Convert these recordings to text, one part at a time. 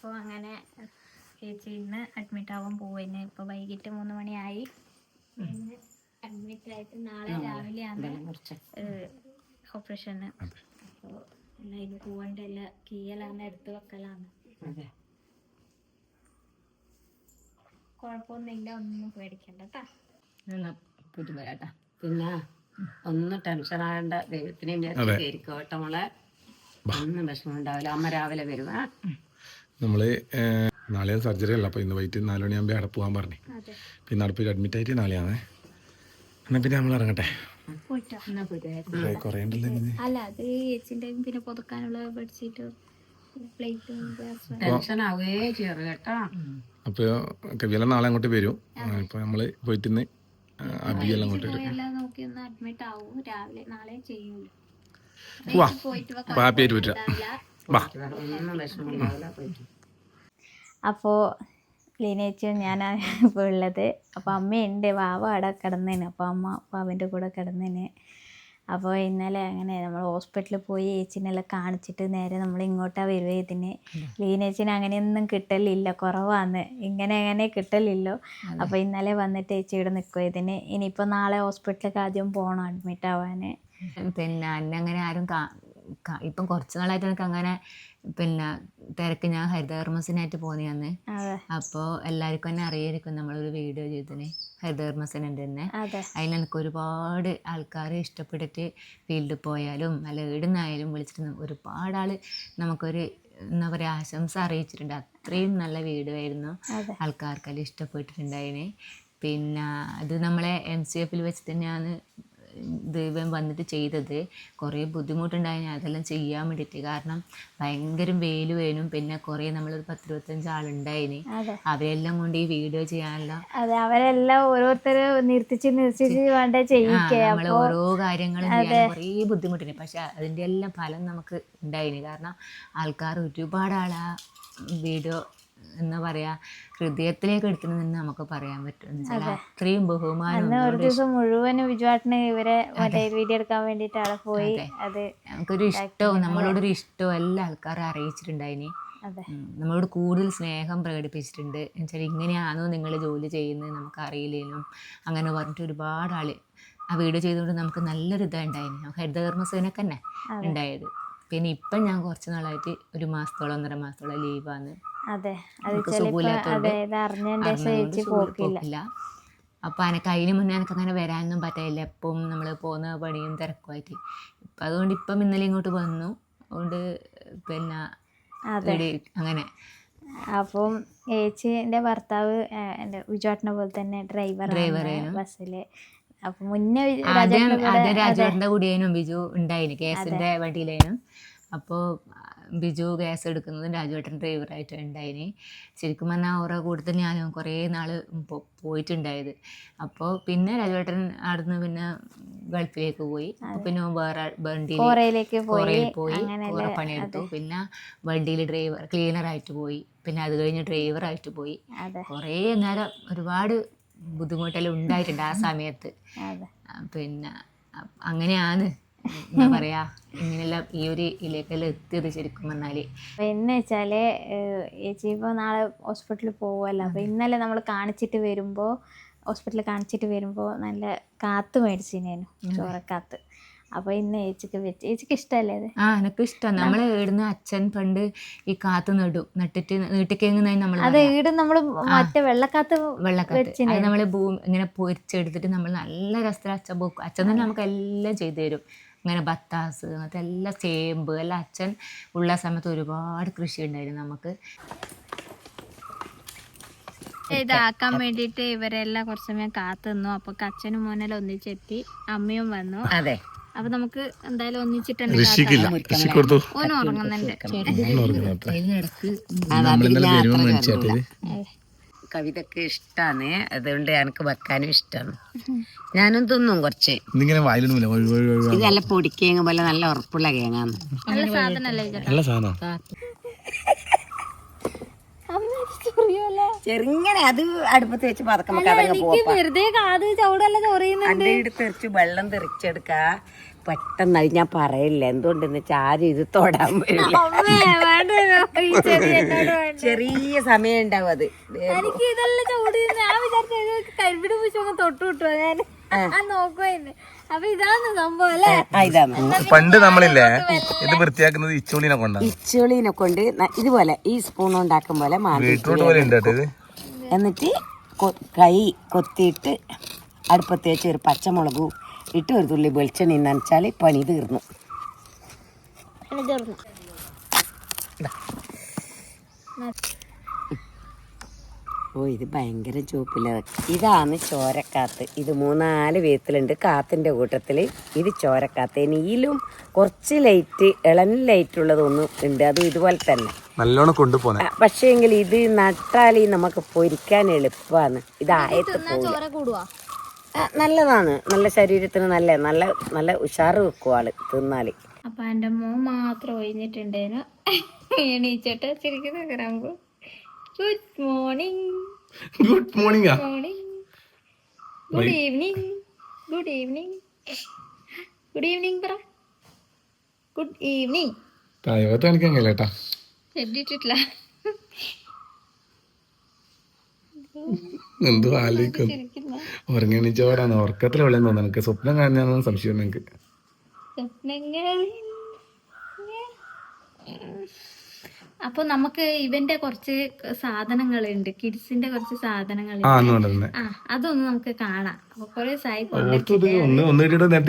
അപ്പോൾ അങ്ങനെ ചേച്ചി ഇന്ന് അഡ്മിറ്റ് ആവാൻ പോവുകയാണ്. ഇപ്പോൾ വൈകിട്ട് 3 മണിയായി. ഇന്ന് അഡ്മിറ്റ് ആയിട്ട് നാളെ രാവിലെയാണ് ഓപ്പറേഷന്. അപ്പോൾ അതിന് പോകേണ്ട എല്ലാ കീയലാണ് എടുത്ത് വെക്കലാണ്. കുഴപ്പമൊന്നുമില്ല, ഒന്നും പേടിക്കണ്ട കേട്ടാ. പിന്നെ ഒന്നും ടെൻഷൻ ആകേണ്ട, ദൈവത്തിനെ കേട്ടോ മോളെ. ഒന്നും വിഷമം ഉണ്ടാവില്ല. അമ്മ രാവിലെ വരും. നമ്മള് നാളെ സർജറി അല്ല, അപ്പോൾ ഇന്ന് വൈകിട്ട് 4 മണിയാകുമ്പോൾ അവിടെ പോകാൻ പറഞ്ഞു. പിന്നെ അവിടെ പോയി അഡ്മിറ്റ് ആയിട്ട് നാളെയാണ്. എന്നാൽ പിന്നെ നമ്മൾ ഇറങ്ങട്ടെ. കുറേ ഉണ്ടല്ലോ. അല്ല, അത് ചേച്ചിൻ്റെ പിന്നെ പുതുക്കാനുള്ള ബെഡ്ഷീറ്റ് ടെൻഷൻ ആവുകയേ ചെയ്യരുത് കേട്ടോ. അപ്പോൾ കവിയെല്ലാം നാളെ അങ്ങോട്ട് വരും. ഇപ്പോൾ നമ്മൾ പോയിട്ട് ഇന്ന് അബിയെല്ലാം അങ്ങോട്ട് വരും. നോക്കി ഒന്ന് അഡ്മിറ്റ് ആവും. രാവിലെ നാളെ ചെയ്യൂല. ഹാപ്പിയായിട്ട് പറ്റുക. അപ്പോൾ ലീനേച്ചും ഞാനാണ് ഇപ്പോൾ ഉള്ളത്. അപ്പോൾ അമ്മയുണ്ട്, വാവ അവിടെ കിടന്നേന്. അപ്പോൾ അമ്മ വാവൻ്റെ കൂടെ കിടന്നേന്. അപ്പോൾ ഇന്നലെ അങ്ങനെ നമ്മൾ ഹോസ്പിറ്റലിൽ പോയി ചേച്ചിനെല്ലാം കാണിച്ചിട്ട് നേരെ നമ്മൾ ഇങ്ങോട്ടാണ് വരുവേ. ഇതിന് ലീനേച്ചിന് അങ്ങനെയൊന്നും കിട്ടലില്ല, കുറവാന്ന്. ഇങ്ങനെ കിട്ടലില്ലോ. അപ്പോൾ ഇന്നലെ വന്നിട്ട് ചേച്ചി ഇവിടെ നിൽക്കുക ഇതിന്. ഇനിയിപ്പോൾ നാളെ ഹോസ്പിറ്റലിലേക്ക് ആദ്യം പോകണം അഡ്മിറ്റ് ആവാൻ. പിന്നെ അന്നങ്ങനെ ആരും ഇപ്പം കുറച്ച് നാളായിട്ട് എനിക്ക് അങ്ങനെ പിന്നെ തിരക്ക്. ഞാൻ ഹരിതകർമ്മസേനയായിട്ട് പോന്നെയാന്ന്. അപ്പോൾ എല്ലാവർക്കും തന്നെ അറിയായിരിക്കും നമ്മളൊരു വീഡിയോ ചെയ്തതിന് ഹരിതകർമ്മസേനൻ്റെ തന്നെ. അതിൽ എനിക്ക് ഒരുപാട് ആൾക്കാർ ഇഷ്ടപ്പെട്ടിട്ട് ഫീൽഡിൽ പോയാലും അല്ല എവിടുന്നായാലും വിളിച്ചിട്ട് ഒരുപാട് ആൾ നമുക്കൊരു എന്താ പറയുക ആശംസ അറിയിച്ചിട്ടുണ്ട്. അത്രയും നല്ല വീഡിയോ ആയിരുന്നു. ആൾക്കാർക്കെല്ലാം ഇഷ്ടപ്പെട്ടിട്ടുണ്ടായിന്. പിന്നെ അത് നമ്മളെ MCF വെച്ച് തന്നെയാണ് ദൈവം വന്നിട്ട് ചെയ്തത്. കുറേ ബുദ്ധിമുട്ടുണ്ടായിന് അതെല്ലാം ചെയ്യാൻ വേണ്ടിയിട്ട്. കാരണം ഭയങ്കര വെയിൽ വേനും. പിന്നെ കുറേ നമ്മളൊരു 10-25 ആളുണ്ടായിന്. അവരെല്ലാം കൊണ്ട് ഈ വീഡിയോ ചെയ്യാനല്ലോ. അതെ, അവരെല്ലാം ഓരോരുത്തര് നിർത്തിച്ച് വേണ്ട ചെയ്യിക്കുക. നമ്മൾ ഓരോ കാര്യങ്ങളും ചെയ്യാൻ കുറേ ബുദ്ധിമുട്ടുണ്ട്. പക്ഷെ അതിൻ്റെ എല്ലാം ഫലം നമുക്ക് ഉണ്ടായിന്. കാരണം ആൾക്കാർ ഒരുപാട് ആളാ വീഡിയോ എന്താ പറയാ ഹൃദയത്തിലേക്ക് എടുത്തുനിന്ന് നമുക്ക് പറയാൻ പറ്റും. അത്രയും ബഹുമാനം. ഒരു ദിവസം മുഴുവനും ബിജുവാട്ടിന് ഇവരെ വീഡിയോ എടുക്കാൻ വേണ്ടിയിട്ട് അവിടെ പോയി. അത് നമുക്കൊരു ഇഷ്ടവും നമ്മളോടൊരു ഇഷ്ടവും എല്ലാ ആൾക്കാരും അറിയിച്ചിട്ടുണ്ടായിന്. നമ്മളോട് കൂടുതൽ സ്നേഹം പ്രകടിപ്പിച്ചിട്ടുണ്ട്. എന്നുവെച്ചാൽ ഇങ്ങനെയാണോ നിങ്ങൾ ജോലി ചെയ്യുന്നത് നമുക്കറിയില്ലേനും അങ്ങനെ പറഞ്ഞിട്ട് ഒരുപാട് ആള് ആ വീഡിയോ ചെയ്തുകൊണ്ട് നമുക്ക് നല്ലൊരു ഇതുണ്ടായിന്. നമുക്ക് ഹരിതകർമ്മസേനക്ക് തന്നെ ഉണ്ടായത്. പിന്നെ ഇപ്പം ഞാൻ കുറച്ച് നാളായിട്ട് 1 മാസത്തോളം 1.5 മാസത്തോളം ലീവാണ്. പോക്കില്ല. അപ്പോൾ എനിക്ക് അതിന് മുന്നേ എനിക്ക് അങ്ങനെ വരാനൊന്നും പറ്റില്ല. എപ്പം നമ്മൾ പോകുന്ന പണിയും തിരക്കുമായിട്ട്. ഇപ്പം അതുകൊണ്ട് ഇപ്പം ഇന്നലെ ഇങ്ങോട്ട് വന്നു. അതുകൊണ്ട് പിന്നെ അങ്ങനെ. അപ്പം ചേച്ചിൻ്റെ ഭർത്താവ് എൻ്റെ വിജുവാട്ടിനെ പോലെ തന്നെ ഡ്രൈവറാണ് ബസ്സിൽ. അപ്പം മുന്നേ രാജേട്ടൻ്റെ കൂടിയേനും ബിജു ഉണ്ടായിന്, ഗ്യാസിൻ്റെ വണ്ടിയിലേനും. അപ്പോൾ ബിജു ഗ്യാസ് എടുക്കുന്നതും രാജുവേട്ടൻ ഡ്രൈവറായിട്ട് ഉണ്ടായിന്. ശരിക്കും പറഞ്ഞാൽ അവരുടെ കൂട്ടത്തിൽ ഞാൻ കുറേ നാൾ പോയിട്ടുണ്ടായത്. അപ്പോൾ പിന്നെ രാജുവേട്ടൻ അവിടുന്ന് പിന്നെ ഗൾഫിലേക്ക് പോയി. അപ്പോൾ പിന്നെ വേറെ വണ്ടിയിൽ പോയി കുറേ പണിയെടുത്തു. പിന്നെ വണ്ടിയിൽ ക്ലീനറായിട്ട് പോയി. പിന്നെ അത് കഴിഞ്ഞ് ഡ്രൈവറായിട്ട് പോയി. കുറേ നേരം ഒരുപാട് ബുദ്ധിമുട്ടെല്ലാം ഉണ്ടായിട്ടുണ്ട് ആ സമയത്ത്. പിന്നെ അങ്ങനെയാണ് എന്താ പറയാ ഇങ്ങനെല്ലാം ഈ ഒരു ഇതിലേക്കെല്ലാം എത്തിയത് ശരിക്കും പറഞ്ഞാല്. എന്ന് വെച്ചാല് ചേച്ചി ഇപ്പോൾ നാളെ ഹോസ്പിറ്റലിൽ പോകുമല്ലോ. അപ്പോൾ ഇന്നലെ നമ്മൾ ഹോസ്പിറ്റലിൽ കാണിച്ചിട്ട് വരുമ്പോൾ നല്ല കാത്ത് മേടിച്ചിനേനു, ചോറക്കാത്ത്. അപ്പോൾ ഇന്ന് ചേച്ചിക്ക് ഇഷ്ടമല്ലേ അത്? എനിക്ക് ഇഷ്ടമാണ്. നമ്മളെ ഇടുന്ന അച്ഛൻ പണ്ട് ഈ കാത്ത് നട്ടിട്ട് നീട്ടിക്കേങ്ങുന്ന അത് ഈടും നമ്മൾ മറ്റേ വെള്ളക്കാത്ത് അത് നമ്മള് ഇങ്ങനെ പൊരിച്ചെടുത്തിട്ട് നമ്മൾ നല്ല രസത്തിൽ അച്ഛൻ പോക്കും. അച്ഛൻ തന്നെ നമുക്ക് എല്ലാം ചെയ്തു തരും. ഇങ്ങനെ ബത്താസ് അങ്ങനത്തെ എല്ലാം ചേമ്പ് എല്ലാം അച്ഛൻ ഉള്ള സമയത്ത് ഒരുപാട് കൃഷി ഉണ്ടായിരുന്നു നമുക്ക്. ഇതാക്കാൻ വേണ്ടിയിട്ട് ഇവരെല്ലാം കുറച്ച് സമയം കാത്തു നിന്നു. അപ്പൊ അച്ഛനും മോനെല്ലാം ഒന്നിച്ചെത്തി, അമ്മയും വന്നു. അതെ, അപ്പൊ നമുക്ക് എന്തായാലും ഒന്നിച്ചിട്ടുണ്ട്. ഓനും ഉറങ്ങുന്നുണ്ട്. കവിതക്ക് ഇഷ്ടാണ്, അതുകൊണ്ട് എനിക്ക് വെക്കാനും ഇഷ്ടമാണ്. ഞാനും തിന്നും കുറച്ച്. ഇതല്ല പൊടിക്കേങ്ങ പോലെ നല്ല ഉറപ്പുള്ള കേങ്ങാന്ന്. നല്ല സാധനല്ലേ? ചെറുങ്ങനെ അത് അടുപ്പത്ത് വെച്ച് പതക്കം വെറുതെ കാത് ചൂടല്ല ചൊറിയുന്നുണ്ട്. തെറിച്ച് വെള്ളം തെറിച്ചെടുക്ക. പെട്ടെന്ന് അത് ഞാൻ പറയില്ല, എന്തുകൊണ്ടെന്ന് വെച്ചാൽ ആരും ഇത് തൊടാൻ വരില്ല. ചെറിയ സമയം ഉണ്ടാവും അത്. എനിക്ക് ഇതെല്ലാം ചൂട് ഞാൻ വിചാരിച്ചു കരിമ്പിട് പൂച്ചൊക്കെ തൊട്ടു വിട്ടു ഞാൻ നോക്കുവായിരുന്നു. അപ്പൊ ഇതാണ് സംഭവം അല്ലേ? ഇതാണ് പണ്ട് നമ്മളില്ലേ ഇത് വൃത്തിയാക്കുന്നത് ഇച്ചുളിനെ കൊണ്ടാണ്. ഇച്ചുളീനെ കൊണ്ട് ഇതുപോലെ ഈ സ്പൂൺ ഉണ്ടാക്കും പോലെ ബീട്രൂട്ട് പോലെ ഉണ്ട് കേട്ടോ ഇത്. എന്നിട്ട് കൈ കൊത്തിയിട്ട് അടുപ്പത്ത് വെച്ച് ഒരു പച്ചമുളകും ഇട്ട് ഒരു തുള്ളി വെളിച്ചെണ്ണ നനച്ചാൽ പണി തീർന്നു. ഓ ഇത് ഭയങ്കര ചുവപ്പില്ല. ഇതാണ് ചോരക്കാത്ത്. ഇത് 3-4 വിധത്തിലുണ്ട് കാത്തിൻ്റെ കൂട്ടത്തിൽ. ഇത് ചോരക്കാത്ത്. ഇതിലും കുറച്ച് ലൈറ്റ് ഇളം ലൈറ്റുള്ളതൊന്നും ഉണ്ട്, അതും ഇതുപോലെ തന്നെ നല്ലോണം കൊണ്ടുപോകുന്നത്. പക്ഷേ എങ്കിൽ ഇത് നട്ടാൽ നമുക്ക് പൊരിക്കാൻ എളുപ്പമാണ്. ഇത് ആയത്ത് നല്ലതാണ്, നല്ല ശരീരത്തിന് നല്ല നല്ല നല്ല ഉഷാറ് വെക്കും ആള് തിന്നാൽ. അപ്പൊ എന്റെ മോൻ മാത്രം ഒഴിഞ്ഞിട്ടുണ്ടേനു എണീച്ചിട്ട് ശരിക്കും good morning. Good morning. Good evening. Good evening. Good evening പറ. Good evening. താഴോട്ട് കാണിക്കാൻ കഴിയില്ല. എഡിറ്റിട്ടില്ല. എന്തോ ആലോചിക്കുന്നു. ഉറങ്ങണിച്ചോടാണ് ഉറക്കത്തിൽ വിളിയെന്ന് തോന്നുന്നു. എനിക്ക് സ്വപ്നം കാണാൻ സംശയം. എനിക്ക് അപ്പൊ നമുക്ക് ഇവന്റെ കുറച്ച് സാധനങ്ങളുണ്ട്, കിഡ്സിന്റെ കുറച്ച് സാധനങ്ങളുണ്ട്. അതൊന്ന് നമുക്ക് കാണാം. അപ്പൊ കൊറേ നേരത്തെ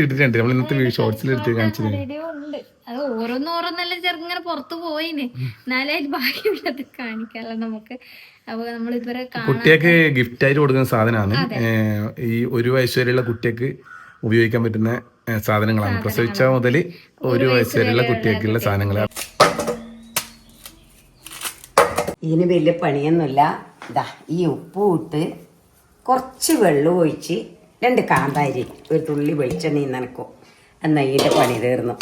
ഇട്ടിട്ടുണ്ട്. നമ്മൾ ഇന്നത്തെ ഷോർട്സിൽ എടുത്ത് കാണിച്ചത് വീഡിയോ ഉണ്ട്. അത് ഓരോന്നോരോന്നെല്ലാം ചെറുങ്ങനെ പുറത്തു പോയിന്, എന്നാലേ അതിൽ ബാക്കിയുള്ളത് കാണിക്കാല്ലോ നമുക്ക്. അപ്പൊ നമ്മൾ ഇതുവരെ കുട്ടിയൊക്കെ ഗിഫ്റ്റ് ആയിട്ട് കൊടുക്കുന്ന സാധനമാണ്. ഈ 1 വയസ്സ് വരെയുള്ള കുട്ടിയൊക്കെ ഉപയോഗിക്കാൻ പറ്റുന്ന സാധനങ്ങളാണ്. പ്രസവിച്ച മുതൽ 1 വയസ്സ് വരെയുള്ള കുട്ടിയൊക്കെയുള്ള സാധനങ്ങളാണ്. ഇതിന് വലിയ പണിയൊന്നുമില്ല. ഇതാ ഈ ഉപ്പും ഇട്ട് കുറച്ച് വെള്ളം ഒഴിച്ച് 2 കാന്താരി ഒരു തുള്ളി വെളിച്ചെണ്ണ നനക്കും, എന്നാൽ ഇതിൻ്റെ പണി തീർന്നു.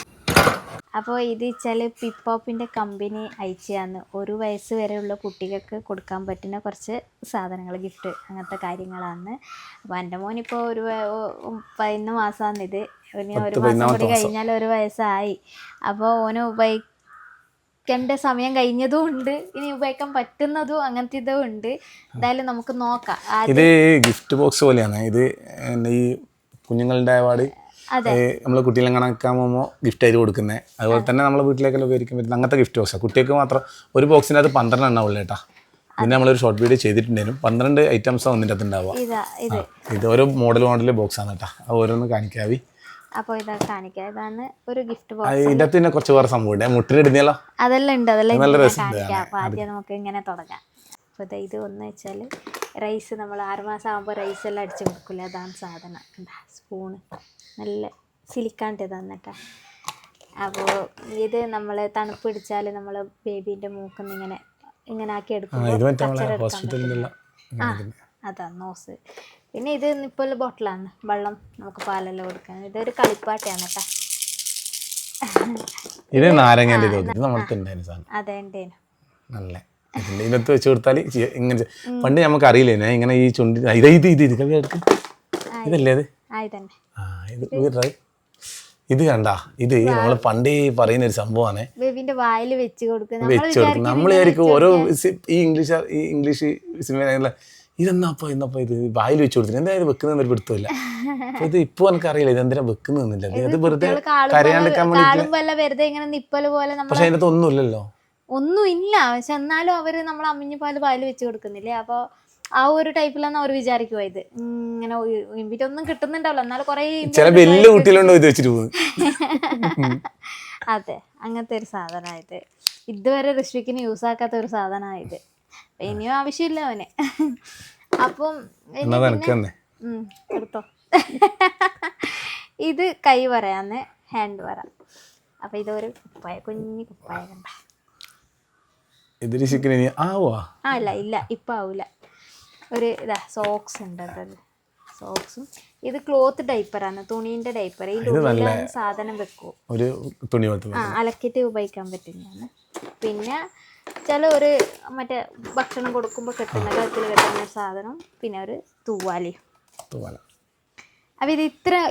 അപ്പോൾ ഇത് വെച്ചാൽ പിപ്പോപ്പിൻ്റെ കമ്പനി അയച്ചതാണ്. 1 വയസ്സ് വരെയുള്ള കുട്ടികൾക്ക് കൊടുക്കാൻ പറ്റുന്ന കുറച്ച് സാധനങ്ങൾ, ഗിഫ്റ്റ് അങ്ങനത്തെ കാര്യങ്ങളാണ്. അപ്പോൾ എൻ്റെ മോനിപ്പോൾ 11 മാസമാണ് ഇത്. ഇനി 1 മാസം കൂടി കഴിഞ്ഞാൽ 1 വയസ്സായി. അപ്പോൾ ഓന് ഉപയോഗിക്കേണ്ട സമയം കഴിഞ്ഞതും ഉണ്ട്, ഇനി ഉപയോഗിക്കാൻ പറ്റുന്നതും അങ്ങനത്തെ ഇതും ഉണ്ട്. എന്തായാലും നമുക്ക് നോക്കാം. ഇത് ഗിഫ്റ്റ് ബോക്സ് പോലെയാണ്. ഇത് ഈ കുഞ്ഞുങ്ങളുടെ അവാർഡ് നമ്മളെ കുട്ടികളെ കണക്കാൻ പോകുമ്പോൾ ഗിഫ്റ്റ് ആയിട്ട് കൊടുക്കുന്നത്. അതുപോലെ തന്നെ നമ്മളെ വീട്ടിലേക്കെല്ലാം ഉപയോഗിക്കാൻ പറ്റുന്ന അങ്ങനത്തെ ഗിഫ്റ്റ് ബോക്സാണ്. കുട്ടികൾക്ക് മാത്രം ഒരു ബോക്സിനകത്ത് 12 എണ്ണം ഉള്ളു കേട്ടാ. പിന്നെ നമ്മളൊരു ഷോർട്ട് വീഡിയോ ചെയ്തിട്ടുണ്ടായിരുന്നു. 12 ഐറ്റംസാണ് ഒന്നിൻ്റെ അകത്ത് ഉണ്ടാവുക. ഇത് ഓരോ മോഡൽ ബോക്സ് ആണ് കേട്ടാ. അത് ഓരോന്ന് കാണിക്കാവി. അപ്പോൾ ഇതൊക്കെ കാണിക്കാം. ഇതാണ് ഒരു ഗിഫ്റ്റ് ബോക്സ്. ഇതിൻ്റെ അകത്ത് പിന്നെ കുറച്ച് വേറെ സംഭവം ഉണ്ട്. മുട്ടിലിടുന്നല്ലോ അതെല്ലാം ഉണ്ട്, അതെല്ലാം നല്ല രസം. അപ്പോൾ ആദ്യം നമുക്ക് ഇങ്ങനെ തുടങ്ങാം. അപ്പോൾ ഇത് ഒന്ന് വെച്ചാൽ റൈസ്, നമ്മൾ 6 മാസം ആകുമ്പോൾ റൈസ് എല്ലാം അടിച്ച് കൊടുക്കില്ല, അതാണ് സാധനം. സ്പൂണ് നല്ല സിലിക്കാണ്ട് തന്നിട്ടാ. അപ്പോൾ ഇത് നമ്മൾ തണുപ്പ് പിടിച്ചാൽ നമ്മൾ ബേബീൻ്റെ മൂക്കിന്ന് ഇങ്ങനെ ആക്കി എടുക്കും. അതാ നോസ്. പിന്നെ ഇത് ഇപ്പോൾ ബോട്ടിലാണ് വെള്ളം, നമുക്ക് പാലെല്ലാം കൊടുക്കാൻ. ഇതൊരു കളിപ്പാട്ടയാണ് കേട്ടോ. ഇത് നാരങ്ങ. അതെ ഉണ്ടേനു. നല്ല ഇതിനകത്ത് വെച്ച് കൊടുത്താൽ ഇങ്ങനെ പണ്ട് നമുക്ക് അറിയില്ലേ ഇങ്ങനെ ഈ ചുണ്ടി ഇതല്ലേ അത്. ഇത് കണ്ടാ, ഇത് നമ്മൾ പണ്ടേ പറയുന്ന ഒരു സംഭവമാണ്. ബേബിന്റെ വായിൽ വെച്ച് കൊടുക്കും. നമ്മൾ വിചാരിക്കും ഓരോ ഈ ഇംഗ്ലീഷ് സിനിമ ഇതെന്നാപ്പോ ഇത് വായിൽ വെച്ച് കൊടുത്തിട്ട് എന്താ ഇത് വെക്കുന്നതെന്ന് ഒരു പിടുത്തമില്ല. ഇത് ഇപ്പൊ എനിക്ക് അറിയില്ല ഇത് എന്തിനാ വെക്കുന്നതെന്നില്ല. അത് വെറുതെ കരയാണ്ടിരിക്കാൻ വേണ്ടി. പക്ഷെ അതിനകത്ത് ഒന്നുമില്ലല്ലോ, ഒന്നും ഇല്ല. പക്ഷെ എന്നാലും അവര് നമ്മൾ അമ്മിഞ്ഞപ്പാല് പാല് വെച്ച് കൊടുക്കുന്നില്ലേ, അപ്പൊ ആ ഒരു ടൈപ്പിലാണ് അവർ വിചാരിക്കുക. ഇത് ഇങ്ങനെ ഒന്നും കിട്ടുന്നുണ്ടാവല്ലോ, എന്നാലും കുറെ വലിയ കുട്ടികളുണ്ടോ ഇത് വെച്ചിട്ട് പോകുന്നത്. അതെ, അങ്ങനത്തെ ഒരു സാധനമായത്. ഇതുവരെ ഋഷ്വിക്കിന് യൂസ് ആക്കാത്ത ഒരു സാധനമായത്. ഇനിയും ആവശ്യമില്ല അവന്. അപ്പം എടുത്തോ. ഇത് കൈ പറയാന്ന്, ഹാൻഡ് പറ. അപ്പൊ ഇതൊരു കുപ്പായ, കുഞ്ഞു കുപ്പായ കണ്ട. അല്ല ഇല്ല, ഇപ്പൊ ആവൂല. ഒരു സോക്സ് ഉണ്ട്, അതല്ല സോക്സും. ഇത് ക്ലോത്ത് ഡൈപ്പറാണ്, തുണീന്റെ ഡൈപ്പർ. ഇതിന്റെ ഉള്ളിലാണ് സാധനം വെക്കും, അലക്കിട്ട് ഉപയോഗിക്കാൻ പറ്റുന്നതാണ്. പിന്നെ ചില ഒരു മറ്റേ ഭക്ഷണം കൊടുക്കുമ്പോൾ കെട്ടുന്ന കഴുത്തിൽ കെട്ടുന്ന ഒരു സാധനം. പിന്നെ ഒരു തൂവാലയും. അപ്പോൾ ഇത്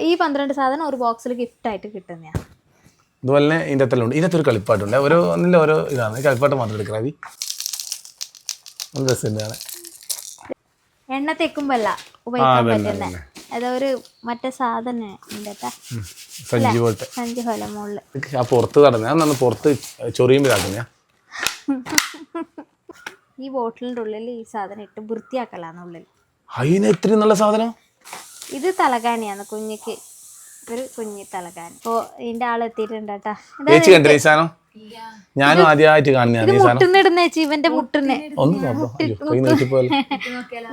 ഈ 12 സാധനം ഒരു ബോക്സിൽ ഗിഫ്റ്റായിട്ട് കിട്ടുന്നതാണ്. ഇതുപോലെ തന്നെ ഇതിൻ്റെ അകത്തെല്ലാം ഉണ്ട്. ഇതിനകത്തൊരു കളിപ്പാട്ടുണ്ട്. ഒന്നില്ല ഓരോ ഇതാണ്. ഈ കളിപ്പാട്ട് മാത്രം എടുക്കാം അഭി. നല്ല രസമുണ്ടാണ്. എണ്ണ തെക്കുമ്പല്ല ഉപയോഗിക്കാൻ പറ്റുന്നത്. അതൊരു മറ്റേ സാധനം ഉണ്ട് കേട്ടോ, സഞ്ചി പോലത്തെ സഞ്ചി പോലെ മുകളിൽ. ആ പുറത്ത് കടന്ന് ഞാൻ പുറത്ത് ചൊറിയുമ്പോഴാക്കുന്ന ഈ ബോട്ടിലിൻ്റെ ഉള്ളിൽ ഈ സാധനം ഇട്ട് വൃത്തിയാക്കലാന്നുള്ളിൽ. അതിന് ഇത്രയും നല്ല സാധനം. ഇത് തലകാണിയാണ് കുഞ്ഞിക്ക്, ഒരു കുഞ്ഞി തലകാണി. അപ്പോൾ ഇതിൻ്റെ ആളെത്തിയിട്ടുണ്ട് കേട്ടോ. ചേച്ചി കണ്ടേ ഈ സാധനം? ഞാനും ആദ്യമായിട്ട് കാണുന്നതാണ് ഈ സാധനം. മുട്ടുന്നിടുന്ന ചേച്ചി ഇവന്റെ മുട്ടിന്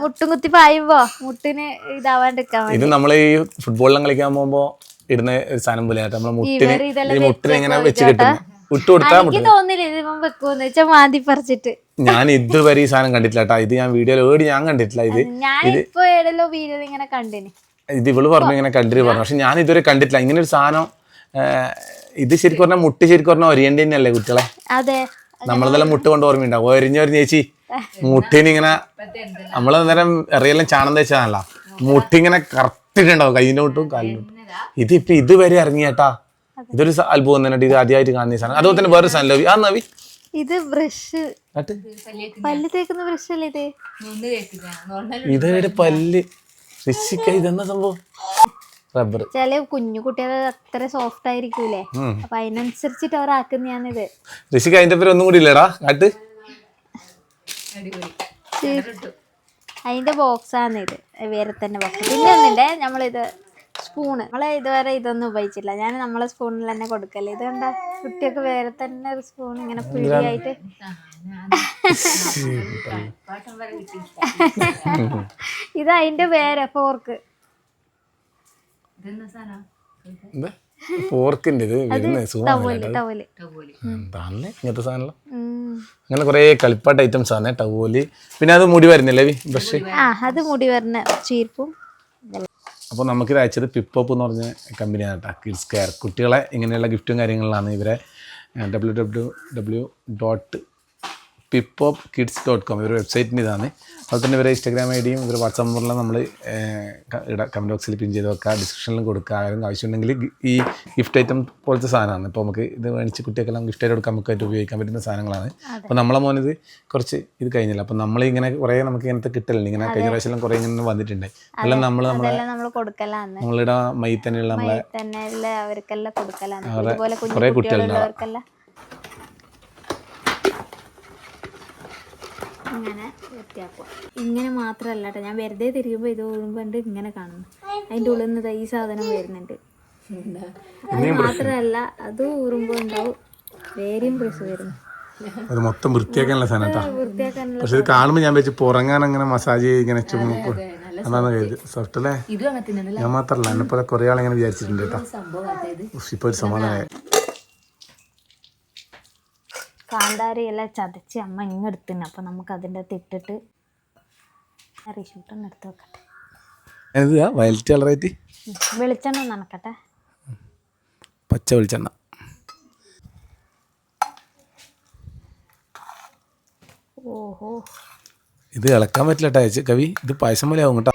മുട്ടും കുത്തി പായുമ്പോ മുട്ടിന് ഇതാവാണ്ടിരിക്കാൻ വേണ്ടി. ഇത് നമ്മൾ ഈ ഫുട്ബോളിലും കളിക്കാൻ പോകുമ്പോ ഇടുന്ന ഒരു സാധനം പോലെ നമ്മളെ മുട്ടിനെ ഇങ്ങനെ വെച്ച് കിട്ടും. ഇട്ട് കൊടുത്താൽ എനിക്ക് തോന്നില്ല ഇത് വെക്കുമെന്ന് വെച്ചാൽ മാന്തി പറിച്ചിട്ട്. ഞാൻ ഇതുവരെ ഈ സാധനം കണ്ടിട്ടില്ല കേട്ടോ. ഇത് ഞാൻ വീഡിയോയിൽ ഞാൻ കണ്ടിട്ടില്ല. ഇത് ഞാനിപ്പോ ഏതെല്ലോ വീഡിയോ ഇങ്ങനെ കണ്ടിന്. ഇത് ഇവള് പറഞ്ഞു ഇങ്ങനെ കണ്ടിട്ട് പറഞ്ഞു. പക്ഷെ ഞാൻ ഇതുവരെ കണ്ടിട്ടില്ല ഇങ്ങനെ ഒരു സാധനം. ഇത് ശരിക്കും പറഞ്ഞാൽ മുട്ട് ശരിക്കും പറഞ്ഞാൽ ഒരിയേണ്ടി തന്നെയല്ലേ കുട്ടികളെ? അതെ, നമ്മളതെല്ലാം മുട്ട് കൊണ്ട് ഓർമ്മയുണ്ടാവും. ഒരിഞ്ഞൊരു ചേച്ചി മുട്ടിനിങ്ങനെ നമ്മള് നേരം എറിയെല്ലാം ചാണം തേച്ചാണല്ല, മുട്ടിങ്ങനെ കറക്റ്റിട്ടുണ്ടാവും കയ്യിന്റെ മുട്ടും കാലിന്റെ മുട്ടും. ഇതിപ്പോ ഇതുവരെ ഇറങ്ങിയേട്ടാ. ഇതൊരു അത്ഭുതം തന്നെ. ഇത് ആദ്യമായിട്ട് കാണുന്ന സാധനം. അതുപോലെ തന്നെ വേറൊരു സാധനം ലവി. ആ നവി ഇത് ബ്രഷ്, പല്ല് തേക്കുന്ന ബ്രഷ് അല്ലേ ഇത്? ഇതൊരു പല്ല് ഋഷിക്ക. ഇതെന്നാ സംഭവം? റബ്ബർ. ചില കുഞ്ഞു കുട്ടികൾ അത്ര സോഫ്റ്റ് ആയിരിക്കൂലേ, അപ്പൊ അതിനനുസരിച്ചിട്ട് അവരാക്കുന്നതാണിത്. ഋഷിക്ക അതിന്റെ പേര് ഒന്നും കൂടി ഇല്ലടാ കാട്ട്. അതിന്റെ ബോക്സാണ് ഇത്, വേറെ തന്നെ ബോക്സ്. പിന്നെ ഒന്നില്ലേ നമ്മളിത് സ്പൂണ്, നമ്മളെ ഇതുവരെ ഇതൊന്നും ഉപയോഗിച്ചില്ല. ഞാൻ നമ്മളെ സ്പൂണിൽ തന്നെ കൊടുക്കല്ലേ. ഇത് കണ്ട കുട്ടിയൊക്കെ വേറെ തന്നെ ഒരു സ്പൂൺ ഇങ്ങനെ പിടിയായിട്ട്. ഇത് അതിന്റെ പേര് ഫോർക്ക്. ഫോർക്കിന്റെ ഇത് ഇങ്ങനത്തെ സാധനം അങ്ങനെ കുറെ കളിപ്പാട്ട് ഐറ്റംസ് ആണ്. ടവല്, പിന്നെ അത് മുടി വരുന്നില്ലേ ബ്രഷ്? അത് മുടി വരുന്ന ചീർപ്പും. അപ്പോൾ നമുക്കിത് അയച്ചത് പിപ്പോപ്പ് എന്ന് പറഞ്ഞ കമ്പനിയാണ് കേട്ടോ. Kids care. കുട്ടികളെ ഇങ്ങനെയുള്ള ഗിഫ്റ്റും കാര്യങ്ങളിലാണ് ഇവരെ www.pippopkids.com ഇവരുടെ വെബ്സൈറ്റിൻ്റെ ഇതാണ്. അതുപോലെ തന്നെ ഇവരെ ഇൻസ്റ്റാഗ്രാം ഐ ഡിയും ഇവർ വാട്സാപ്പ് നമ്പറിലും നമ്മൾ കമൻറ്റ് ബോക്സിൽ പിൻ ചെയ്ത് വെക്കുക, ഡിസ്ക്രിപ്ഷനിലും കൊടുക്കുക. ആരും ആവശ്യമുണ്ടെങ്കിൽ ഈ ഗിഫ്റ്റ് ഐറ്റം പോലത്തെ സാധനമാണ്. ഇപ്പോൾ നമുക്ക് ഇത് മേടിച്ച് കുട്ടികൾക്കെല്ലാം ഗിഫ്റ്റായിട്ട് കൊടുക്കാൻ നമുക്കായിട്ട് ഉപയോഗിക്കാൻ പറ്റുന്ന സാധനങ്ങളാണ്. അപ്പോൾ നമ്മളെ മോനിത് കുറച്ച് ഇത് കഴിഞ്ഞില്ല. അപ്പോൾ നമ്മളിങ്ങനെ കുറേ നമുക്ക് ഇങ്ങനത്തെ കിട്ടലുണ്ട്. ഇങ്ങനെ കഴിഞ്ഞ പ്രാവശ്യം കുറേ ഇങ്ങനെ വന്നിട്ടുണ്ട്. എല്ലാം നമ്മൾ കൊടുക്കലാണ്. നമ്മളിവിടെ മൈ തന്നെയുള്ള നമ്മളെ അവർക്കെല്ലാം കൊടുക്കലാണ്. കുറേ കുട്ടികളുണ്ട്. ഇങ്ങനെ വൃത്തിയാക്കുക. ഇങ്ങനെ മാത്രമല്ല കേട്ടോ, ഞാൻ വെറുതെ തിരിയുമ്പോൾ ഇത് ഊരുമ്പോണ്ട് ഇങ്ങനെ കാണുന്നു. അതിൻ്റെ ഉള്ളിൽ നിന്ന് ഈ സാധനം വരുന്നുണ്ട്. അത് മാത്രമല്ല, അത് ഊറുമ്പോൾ ഉണ്ടാവും വേറെയും ബ്രഷ് വരുന്നു. അത് മൊത്തം വൃത്തിയാക്കാനുള്ള സാധനം കേട്ടോ. പക്ഷെ ഇത് കാണുമ്പോൾ ഞാൻ വെച്ച് പുറങ്ങാൻ അങ്ങനെ മസാജ് ഇങ്ങനെ അതാണ് കരുത്. സോഫ്റ്റ് അല്ലേ? ഞാൻ മാത്രമല്ല, എന്നെപ്പോലെ കുറേ ആളിങ്ങനെ വിചാരിച്ചിട്ടുണ്ട് കേട്ടോ. ഇപ്പോൾ ഒരു സമാധാനമായി. കാന്താരി എല്ലാം ചതച്ച് അമ്മ ഇങ്ങെടുത്തിന്. അപ്പം നമുക്ക് അതിൻ്റെ അകത്ത് ഇട്ടിട്ട് റിഷൂട്ടൊന്ന് എടുത്ത് വെക്കട്ടെ. വയലറ്റ് കളറായിട്ട് വെളിച്ചെണ്ണ നനക്കട്ടെ. പച്ച വെളിച്ചെണ്ണ. ഓഹോ, ഇത് ഇളക്കാൻ പറ്റില്ല കേട്ടോ കവി. ഇത് പായസം പോലെ ആവും കേട്ടോ.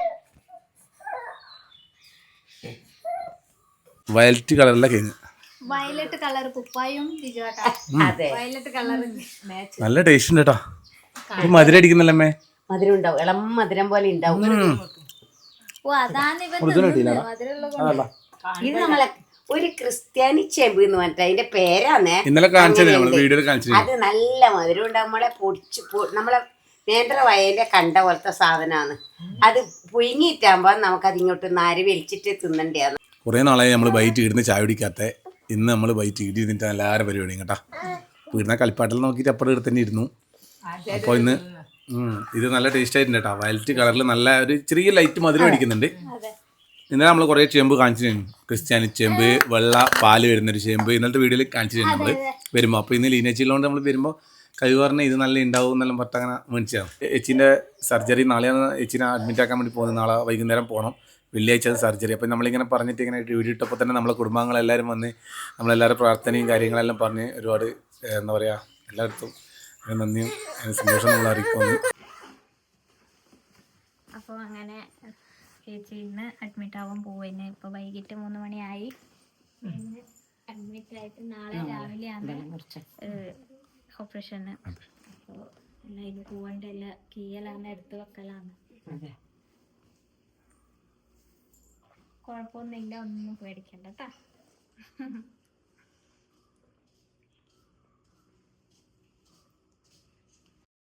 വയലറ്റ് കളറിലെ കഴിഞ്ഞ് വയലറ്റ് കളർ കുപ്പായും വയലറ്റ് കളർ നല്ല ടേസ്റ്റ് ഉണ്ട് കേട്ടോ. ഇത് മധുരം അടിക്കുന്നല്ലേ? മധുരം ഉണ്ടാവും, ഇളം മധുരം പോലെ ഉണ്ടാവും. ഇത് നമ്മളെ ഒരു ക്രിസ്ത്യാനി ചെമ്പ് എന്ന് പറഞ്ഞിട്ട് അതിന്റെ പേരാണ്. ഇന്നലെ കാണിച്ചത്. അത് നല്ല മധുരം ഉണ്ടാവും. നമ്മളെ നമ്മളെ നേന്ത്രവയലിന്റെ കണ്ട പോലത്തെ സാധനമാണ്. അത് പുഴുങ്ങിയിട്ടാകുമ്പോ നമുക്കത് ഇങ്ങോട്ട് നാര് വലിച്ചിട്ട് തിന്നണ്ടാന്ന്. കുറേ നാളായി നമ്മൾ ബൈറ്റ് ഇടുന്ന ചായ കുടിക്കാത്ത. ഇന്ന് നമ്മൾ ബൈറ്റ് ഇടിയിരുന്നിട്ട് എല്ലാവരും പരിപാടിയും കേട്ടോ. വീടിനെ കളിപ്പാട്ടിൽ നോക്കിയിട്ട് അപ്പുറം ഇവിടെ തന്നെ ഇരുന്നു. അപ്പോൾ ഇന്ന് ഇത് നല്ല ടേസ്റ്റ് ആയിട്ടുണ്ട് കേട്ടോ. വയലറ്റ് കളറിൽ നല്ല ഒരു ചെറിയ ലൈറ്റ് മധുരം അടിക്കുന്നുണ്ട്. ഇന്നലെ നമ്മൾ കുറേ ചേമ്പ് കാണിച്ചിരുന്നു. ക്രിസ്ത്യാനി ചേമ്പ്, വെള്ള പാല് വരുന്നൊരു ചേമ്പ് ഇന്നലത്തെ വീഡിയോയിൽ കാണിച്ചിരുന്നു നമ്മൾ വരുമ്പോൾ. അപ്പോൾ ഇന്ന് ലീനേച്ചിയിലുകൊണ്ട് നമ്മൾ വരുമ്പോൾ കഴിവ് പറഞ്ഞാൽ ഇത് നല്ല ഉണ്ടാവും എന്നെല്ലാം പറഞ്ഞിട്ട് അങ്ങനെ മേടിച്ചതാണ്. ചേച്ചീൻ്റെ സർജറി നാളെയാണ് ചേച്ചീനെ അഡ്മിറ്റ് ആക്കാൻ വേണ്ടി പോകുന്നത്. നാളെ വൈകുന്നേരം പോകണം. വെള്ളിയാഴ്ച സർജറി. അപ്പോൾ നമ്മളിങ്ങനെ പറഞ്ഞിട്ട് ഇങ്ങനെ വീഡിയോ ഇട്ടപ്പോൾ തന്നെ നമ്മളെ കുടുംബാംഗങ്ങളെല്ലാവരും വന്ന് നമ്മളെല്ലാവരും പ്രാർത്ഥനയും കാര്യങ്ങളെല്ലാം പറഞ്ഞ് ഒരുപാട് എന്താ പറയുക എല്ലായിടത്തും നന്ദിയും സന്തോഷം നമ്മൾ അറിയിക്കുന്നു. അപ്പോൾ അങ്ങനെ ചേച്ചി ഇന്ന് അഡ്മിറ്റ് ആവാൻ പോവുന്നെ. ഇപ്പോൾ വൈകിട്ട് 3 മണിയായി. ഇന്ന് അഡ്മിറ്റ് ആയിട്ട് നാളെ രാവിലെയാണ് ഓപ്പറേഷന്. അപ്പോൾ എല്ലാം ഇത് പോകേണ്ട എല്ലാം കീയലാണ്, എടുത്ത് വെക്കലാണ്. കുഴപ്പമൊന്നുമില്ല, ഒന്നും പേടിക്കണ്ട കേട്ടോ.